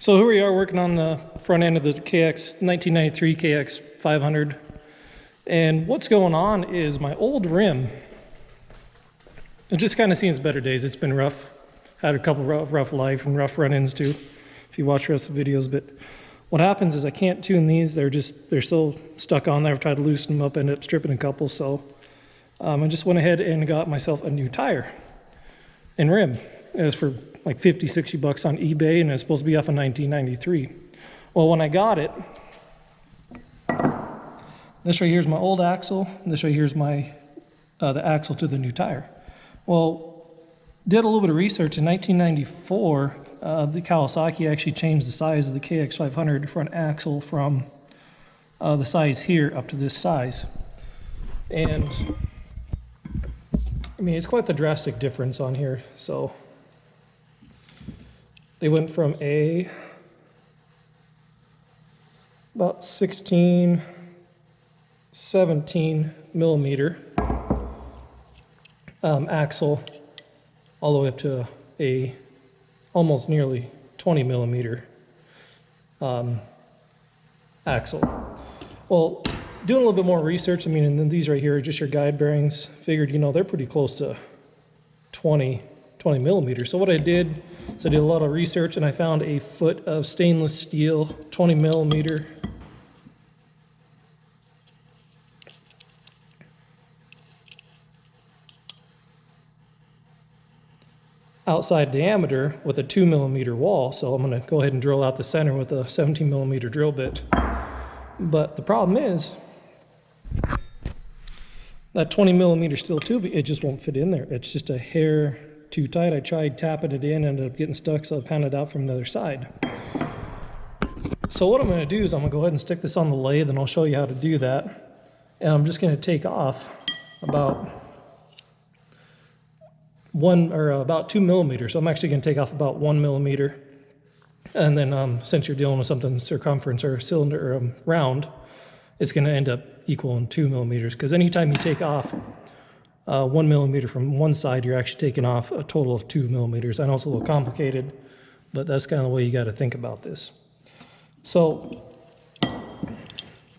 So here we are working on the front end of the 1993 kx500, and what's going on is my old rim, it just kind of seen its better days. It's been rough, had a couple rough life and rough run-ins too, if you watch the rest of the videos. But what happens is I can't tune these. They're still stuck on there. I've tried to loosen them up, ended up stripping a couple. So I just went ahead and got myself a new tire and rim. It was for like 50, 60 bucks on eBay, and it's supposed to be off of 1993. Well, when I got it, this right here is my old axle, and this right here is my the axle to the new tire. Well, did a little bit of research. In 1994, the Kawasaki actually changed the size of the kx500 front axle from the size here up to this size. And I mean, it's quite the drastic difference on here. So they went from about 16, 17 millimeter axle all the way up to a almost nearly 20 millimeter axle. Well, doing a little bit more research, I mean, and then these right here are just your guide bearings. Figured, you know, they're pretty close to 20 millimeters. So what I did is I did a lot of research, and I found a foot of stainless steel 20 millimeter outside diameter with a 2 millimeter wall. So I'm going to go ahead and drill out the center with a 17 millimeter drill bit. But the problem is that 20 millimeter steel tube, it just won't fit in there. It's just a hair too tight. I tried tapping it in, ended up getting stuck, so I pounded it out from the other side. So what I'm going to do is I'm going to go ahead and stick this on the lathe, and I'll show you how to do that. And I'm just going to take off about about 2 millimeters. So I'm actually going to take off about 1 millimeter. And then since you're dealing with something circumference or cylinder or round, it's going to end up equaling 2 millimeters. Because anytime you take off 1 millimeter from one side, you're actually taking off a total of 2 millimeters. I know it's a little complicated, but that's kind of the way you got to think about this. So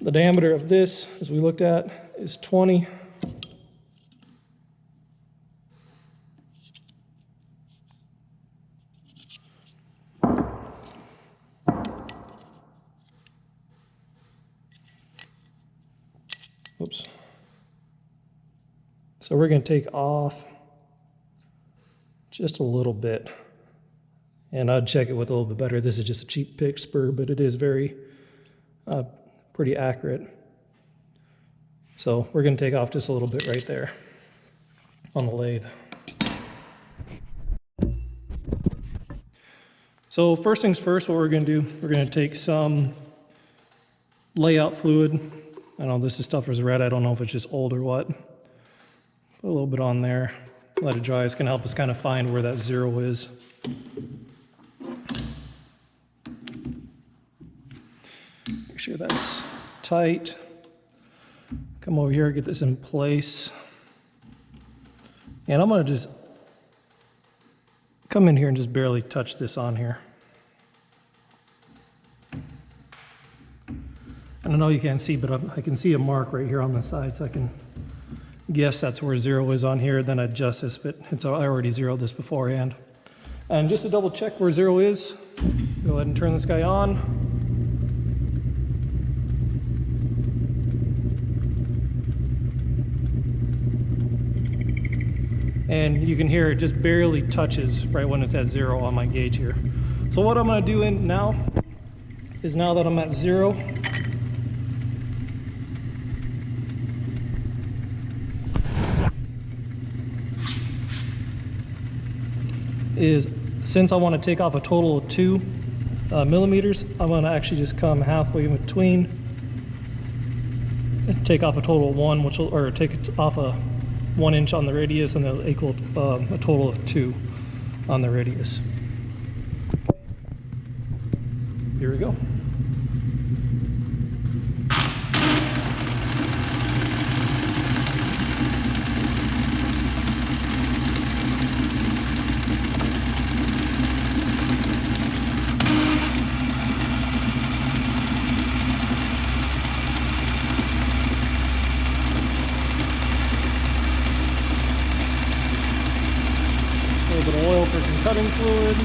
the diameter of this, as we looked at, is 20. Oops. So we're going to take off just a little bit, and I'd check it with a little bit better. This is just a cheap pick spur, but it is very pretty accurate. So we're going to take off just a little bit right there on the lathe. So first things first, what we're going to do, we're going to take some layout fluid. I know this stuff is red. I don't know if it's just old or what. Put a little bit on there. Let it dry. It's going to help us kind of find where that zero is. Make sure that's tight. Come over here, get this in place. And I'm going to just come in here and just barely touch this on here. I know you can't see, but I can see a mark right here on the side, so I can guess that's where zero is on here. Then adjust this, but I already zeroed this beforehand. And just to double check where zero is, go ahead and turn this guy on. And you can hear it just barely touches right when it's at zero on my gauge here. So what I'm going to do now is, now that I'm at zero, is, since I want to take off a total of 2 millimeters, I'm going to actually just come halfway in between and take off a total of 1, which will, or take it off a 1 inch on the radius, and they'll equal a total of 2 on the radius. Here we go. routing fluid.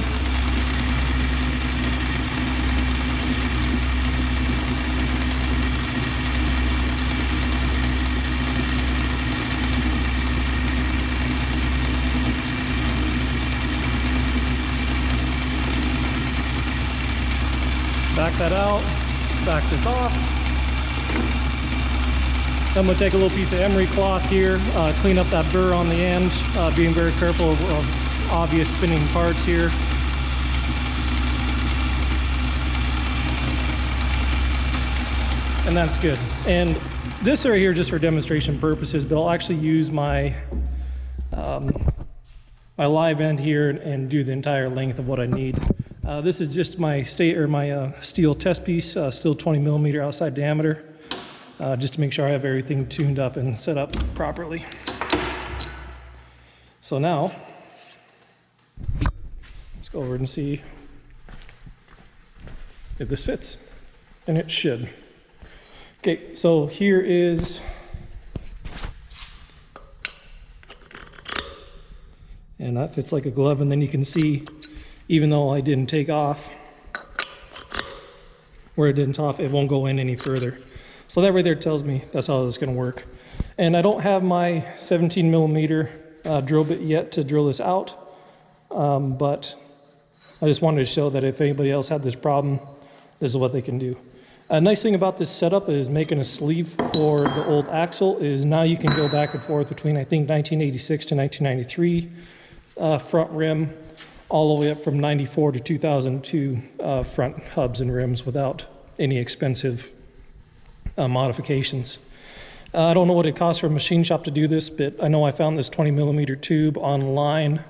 Back that out, back this off. I'm gonna take a little piece of emery cloth here, clean up that burr on the end, being very careful of obvious spinning parts here. And that's good. And this right here, just for demonstration purposes, but I'll actually use my my live end here and do the entire length of what I need. This is just my steel test piece, still 20 millimeter outside diameter, just to make sure I have everything tuned up and set up properly. So now, let's go over and see if this fits, and it should. Okay, so here is and that fits like a glove, and then you can see, even though I didn't take off, where it didn't off, it won't go in any further. So that right there tells me that's how it's gonna work. And I don't have my 17 millimeter drill bit yet to drill this out, but I just wanted to show that if anybody else had this problem, this is what they can do. A nice thing about this setup is making a sleeve for the old axle is now you can go back and forth between, I think, 1986 to 1993 front rim, all the way up from 94 to 2002 front hubs and rims without any expensive modifications. I don't know what it costs for a machine shop to do this, but I know I found this 20 millimeter tube online.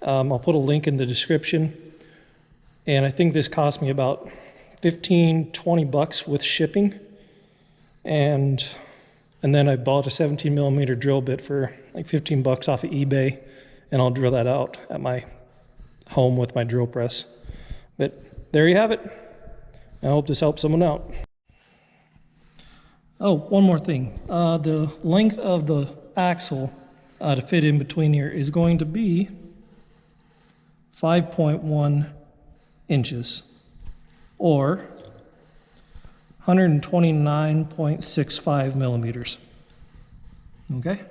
I'll put a link in the description. And I think this cost me about 15, 20 bucks with shipping. And then I bought a 17 millimeter drill bit for like 15 bucks off of eBay, and I'll drill that out at my home with my drill press. But there you have it. I hope this helps someone out. Oh, one more thing. The length of the axle to fit in between here is going to be 5.1 inches or 129.65 millimeters. Okay?